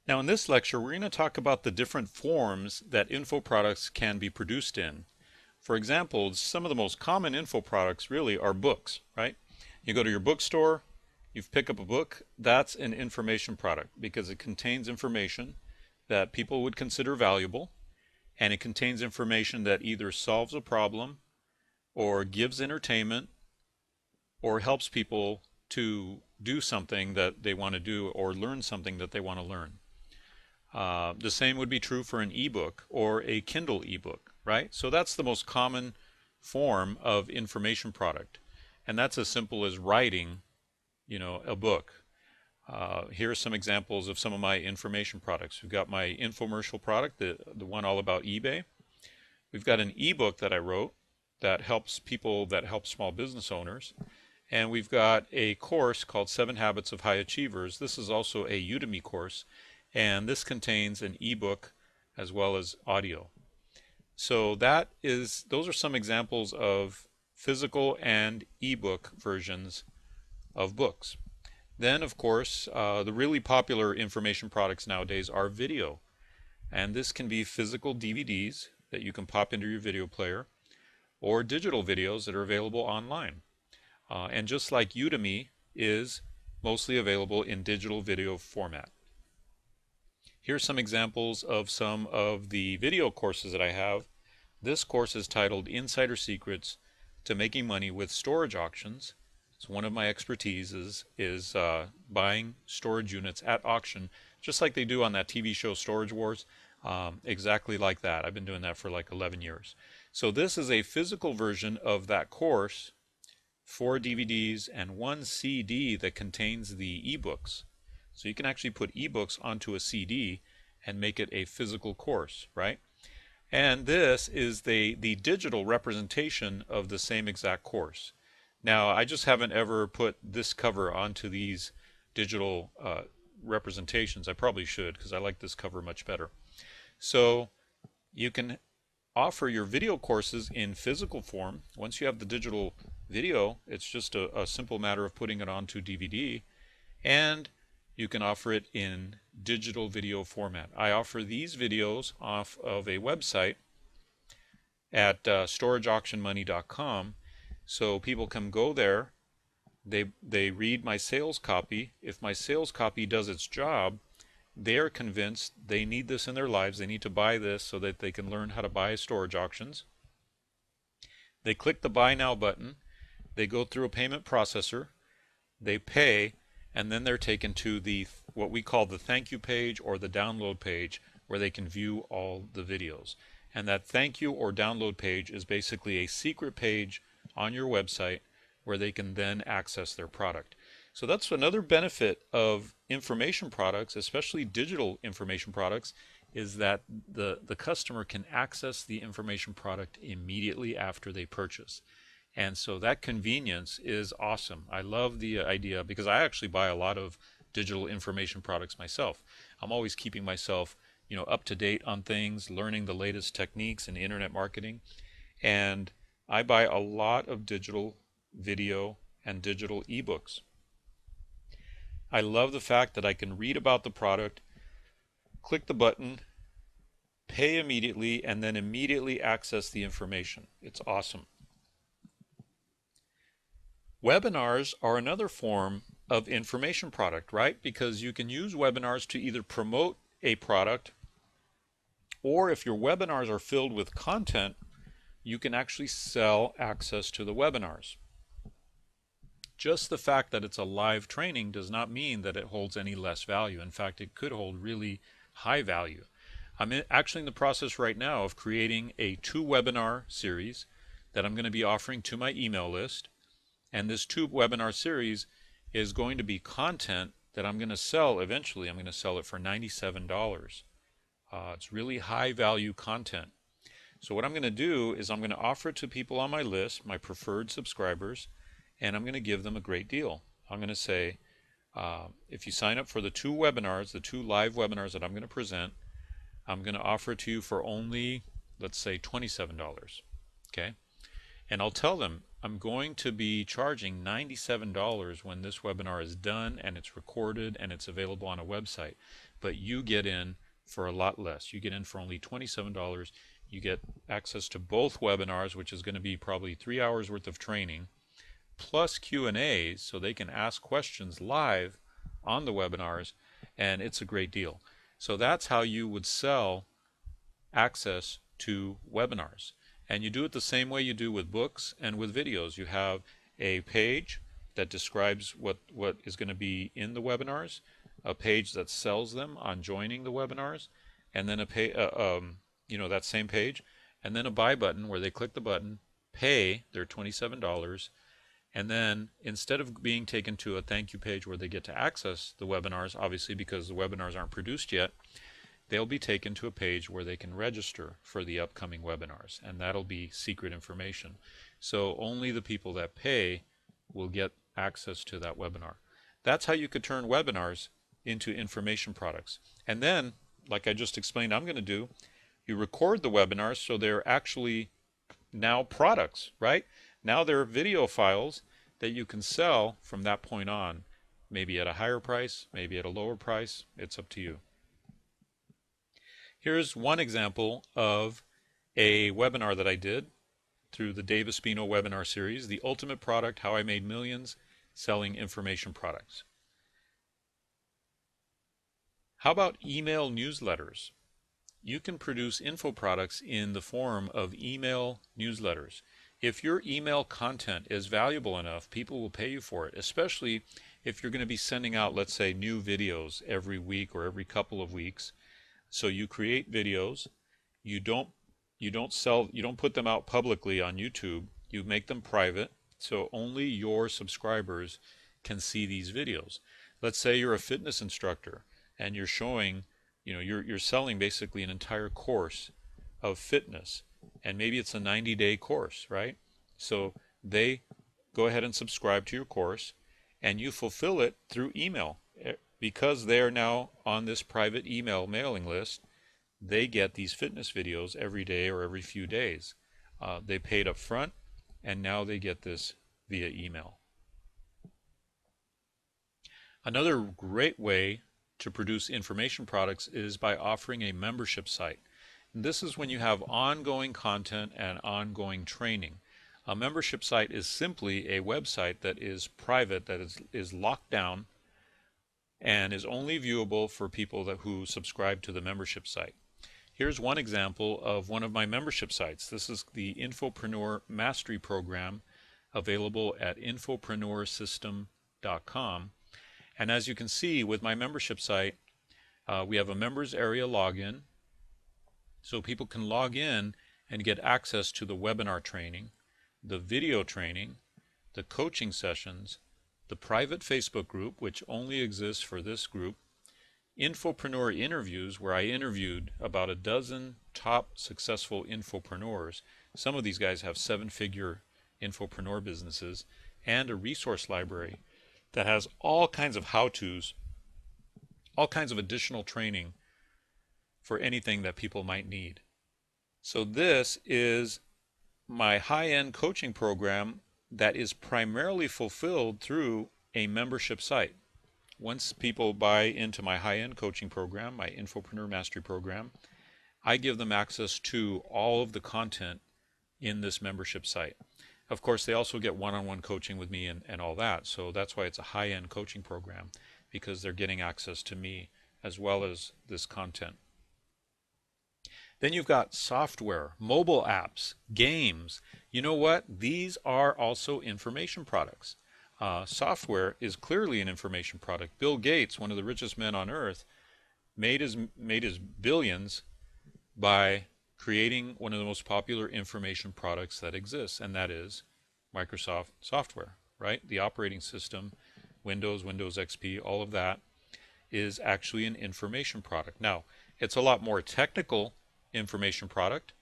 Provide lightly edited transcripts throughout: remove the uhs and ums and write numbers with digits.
Now in this lecture, we're going to talk about the different forms that info products can be produced in. For example, some of the most common info products really are books, right? You go to your bookstore, you pick up a book, that's an information product because it contains information that people would consider valuable, and it contains information that either solves a problem or gives entertainment or helps people to do something that they want to do or learn something that they want to learn. The same would be true for an ebook or a Kindle ebook, right? So that's the most common form of information product. And that's as simple as writing, a book. Here are some examples of some of my information products. We've got my infomercial product, the one all about eBay. We've got an ebook that I wrote that helps people, that helps small business owners. And we've got a course called 7 Habits of High Achievers. This is also a Udemy course, and this contains an ebook as well as audio. So those are some examples of physical and ebook versions of books. Then, of course, the really popular information products nowadays are video. And this can be physical DVDs that you can pop into your video player, or digital videos that are available online. And just like Udemy is mostly available in digital video format. Here's some examples of some of the video courses that I have. This course is titled Insider Secrets to Making Money with Storage Auctions. It's one of my expertise is buying storage units at auction, just like they do on that TV show Storage Wars. Exactly like that. I've been doing that for like 11 years. So this is a physical version of that course, 4 DVDs and 1 CD that contains the ebooks. So you can actually put ebooks onto a CD and make it a physical course, right? And this is the digital representation of the same exact course. Now, I just haven't ever put this cover onto these digital representations. I probably should, because I like this cover much better. So you can offer your video courses in physical form. Once you have the digital video, it's just a simple matter of putting it onto DVD, and you can offer it in digital video format. I offer these videos off of a website at storageauctionmoney.com, so people can go there, they read my sales copy. If my sales copy does its job, they are convinced they need this in their lives. They need to buy this so that they can learn how to buy storage auctions. They click the Buy Now button. They go through a payment processor. They pay, and then they're taken to what we call the thank you page or the download page, where they can view all the videos. And that thank you or download page is basically a secret page on your website where they can then access their product. So that's another benefit of information products, especially digital information products, is that the customer can access the information product immediately after they purchase. And so that convenience is awesome. I love the idea, because I actually buy a lot of digital information products myself. I'm always keeping myself, up to date on things, learning the latest techniques in internet marketing. And I buy a lot of digital video and digital ebooks. I love the fact that I can read about the product, click the button, pay immediately, and then immediately access the information. It's awesome. Webinars are another form of information product, right? Because you can use webinars to either promote a product, or if your webinars are filled with content, you can actually sell access to the webinars. Just the fact that it's a live training does not mean that it holds any less value. In fact, it could hold really high value. I'm actually in the process right now of creating a 2-webinar series that I'm going to be offering to my email list. And this 2-webinar series is going to be content that I'm going to sell eventually. I'm going to sell it for $97. It's really high value content. So what I'm going to do is I'm going to offer it to people on my list, my preferred subscribers, and I'm going to give them a great deal. I'm going to say, if you sign up for the 2 webinars, the 2 live webinars that I'm going to present, I'm going to offer it to you for only, let's say, $27. Okay? And I'll tell them, I'm going to be charging $97 when this webinar is done and it's recorded and it's available on a website. But you get in for a lot less. You get in for only $27. You get access to both webinars, which is going to be probably 3 hours worth of training, plus Q&As, so they can ask questions live on the webinars, and it's a great deal. So that's how you would sell access to webinars. And you do it the same way you do with books and with videos. You have a page that describes what is going to be in the webinars, a page that sells them on joining the webinars, and then that same page, and then a buy button where they click the button, pay their $27, and then instead of being taken to a thank you page where they get to access the webinars, obviously because the webinars aren't produced yet, they'll be taken to a page where they can register for the upcoming webinars, and that'll be secret information. So only the people that pay will get access to that webinar. That's how you could turn webinars into information products. And then, like I just explained I'm going to do, you record the webinars so they're actually now products, right? Now they're video files that you can sell from that point on, maybe at a higher price, maybe at a lower price. It's up to you. Here's one example of a webinar that I did through the Dave Espino webinar series, The Ultimate Product, How I Made Millions Selling Information Products. How about email newsletters? You can produce info products in the form of email newsletters. If your email content is valuable enough, people will pay you for it, especially if you're going to be sending out, let's say, new videos every week or every couple of weeks. So you create videos, you don't put them out publicly on YouTube, you make them private, so only your subscribers can see these videos. Let's say you're a fitness instructor and you're showing, you're selling basically an entire course of fitness, and maybe it's a 90-day course, right? So they go ahead and subscribe to your course, and you fulfill it through email. Because they're now on this private email mailing list, they get these fitness videos every day or every few days. They paid up front, and now they get this via email. Another great way to produce information products is by offering a membership site. And this is when you have ongoing content and ongoing training. A membership site is simply a website that is private, that is locked down, and is only viewable for people who subscribe to the membership site. Here's one example of one of my membership sites. This is the Infopreneur Mastery Program, available at infopreneursystem.com. And as you can see with my membership site, we have a members area login, so people can log in and get access to the webinar training, the video training, the coaching sessions, the private Facebook group, which only exists for this group, Infopreneur interviews, where I interviewed about a dozen top successful infopreneurs. Some of these guys have 7-figure infopreneur businesses, and a resource library that has all kinds of how-tos, all kinds of additional training for anything that people might need. So this is my high-end coaching program that is primarily fulfilled through a membership site. Once people buy into my high-end coaching program, my Infopreneur Mastery Program, I give them access to all of the content in this membership site. Of course, they also get one-on-one coaching with me and all that, so that's why it's a high-end coaching program, because they're getting access to me as well as this content. Then you've got software, mobile apps, games. You know what? These are also information products. Software is clearly an information product. Bill Gates, one of the richest men on earth, made his billions by creating one of the most popular information products that exists, and that is Microsoft software, right? The operating system, Windows, Windows XP, all of that is actually an information product. Now, it's a lot more technical information product,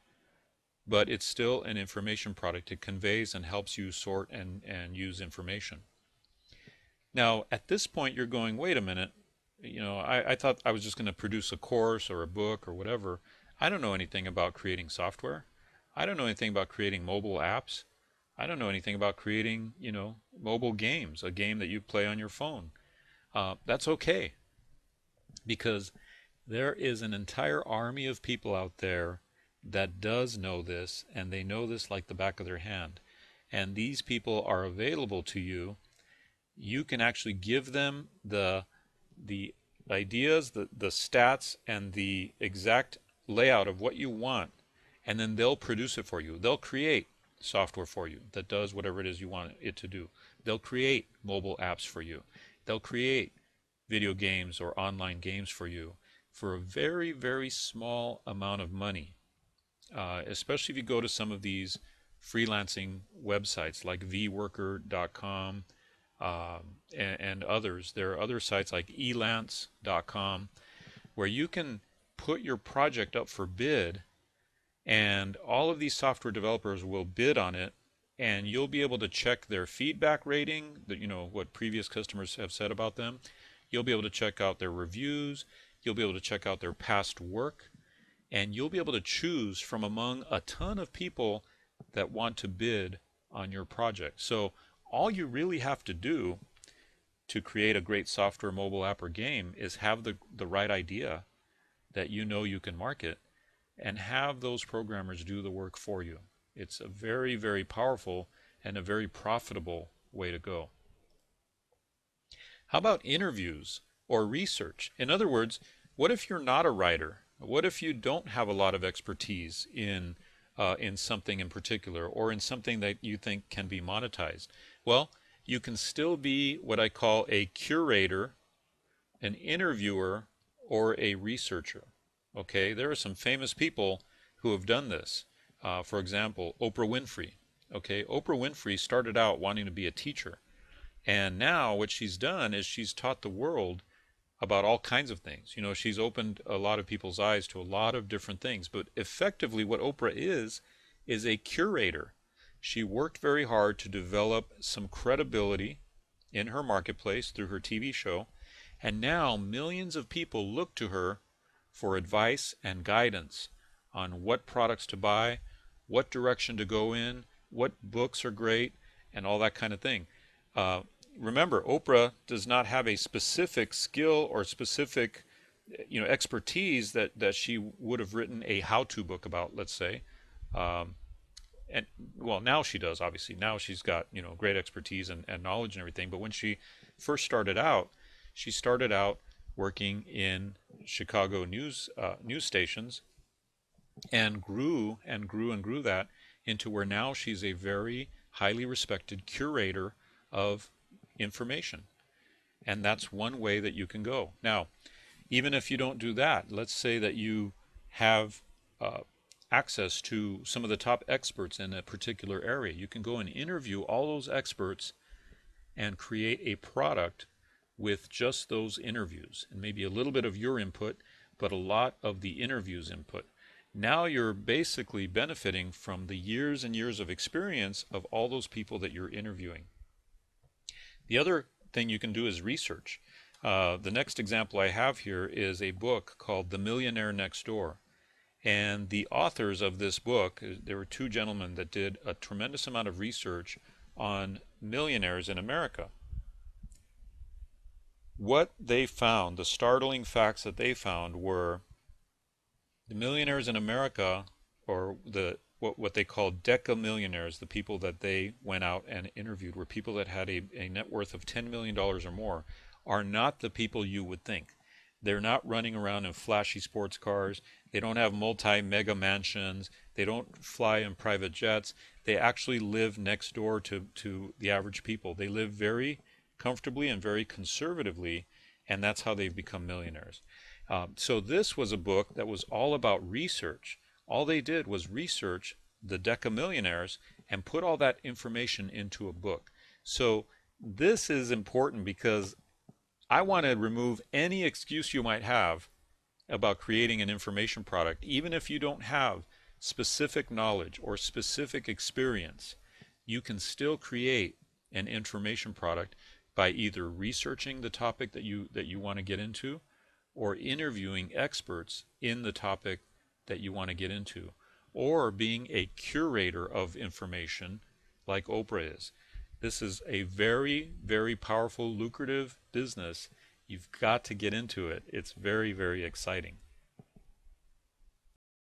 but it's still an information product. It conveys and helps you sort and use information. Now, at this point, you're going, wait a minute, I thought I was just going to produce a course or a book or whatever. I don't know anything about creating software. I don't know anything about creating mobile apps. I don't know anything about creating, mobile games, a game that you play on your phone. That's okay, because there is an entire army of people out there that does know this, and they know this like the back of their hand. And these people are available to you. You can actually give them the ideas, the stats, and the exact layout of what you want, and then they'll produce it for you. They'll create software for you that does whatever it is you want it to do. They'll create mobile apps for you. They'll create video games or online games for you for a very, very small amount of money. Especially if you go to some of these freelancing websites like vworker.com, and others. There are other sites like elance.com where you can put your project up for bid, and all of these software developers will bid on it, and you'll be able to check their feedback rating, what previous customers have said about them. You'll be able to check out their reviews. You'll be able to check out their past work, and you'll be able to choose from among a ton of people that want to bid on your project. So all you really have to do to create a great software, mobile app, or game is have the right idea that you can market, and have those programmers do the work for you. It's a very, very powerful and a very profitable way to go. How about interviews or research? In other words, what if you're not a writer? What if you don't have a lot of expertise in something in particular, or in something that you think can be monetized? Well, you can still be what I call a curator, an interviewer, or a researcher. Okay, there are some famous people who have done this. For example, Oprah Winfrey. Okay, Oprah Winfrey started out wanting to be a teacher, and now what she's done is she's taught the world about all kinds of things. She's opened a lot of people's eyes to a lot of different things. But effectively, what Oprah is a curator. She worked very hard to develop some credibility in her marketplace through her TV show, and now millions of people look to her for advice and guidance on what products to buy, what direction to go in, what books are great, and all that kind of thing. Remember, Oprah does not have a specific skill or specific expertise that she would have written a how-to book about, let's say. And well, now she does, obviously. Now she's got great expertise and knowledge and everything. But when she first started out, she started out working in Chicago news stations, and grew and grew and grew that into where now she's a very highly respected curator of information. And that's one way that you can go. Now, even if you don't do that, let's say that you have access to some of the top experts in a particular area. You can go and interview all those experts and create a product with just those interviews, and maybe a little bit of your input, but a lot of the interviews input. Now you're basically benefiting from the years and years of experience of all those people that you're interviewing. The other thing you can do is research. The next example I have here is a book called The Millionaire Next Door. And the authors of this book, there were two gentlemen that did a tremendous amount of research on millionaires in America. What they found, the startling facts that they found, were the millionaires in America, or what they called decamillionaires, the people that they went out and interviewed, were people that had a net worth of $10 million or more, are not the people you would think. They're not running around in flashy sports cars. They don't have multi-mega mansions. They don't fly in private jets. They actually live next door to the average people. They live very comfortably and very conservatively, and that's how they've become millionaires. So this was a book that was all about research. All they did was research the decamillionaires and put all that information into a book. So this is important because I want to remove any excuse you might have about creating an information product. Even if you don't have specific knowledge or specific experience, you can still create an information product by either researching the topic that you want to get into, or interviewing experts in the topic that you want to get into, or being a curator of information like Oprah is. This is a very, very powerful, lucrative business. You've got to get into it. It's very, very exciting.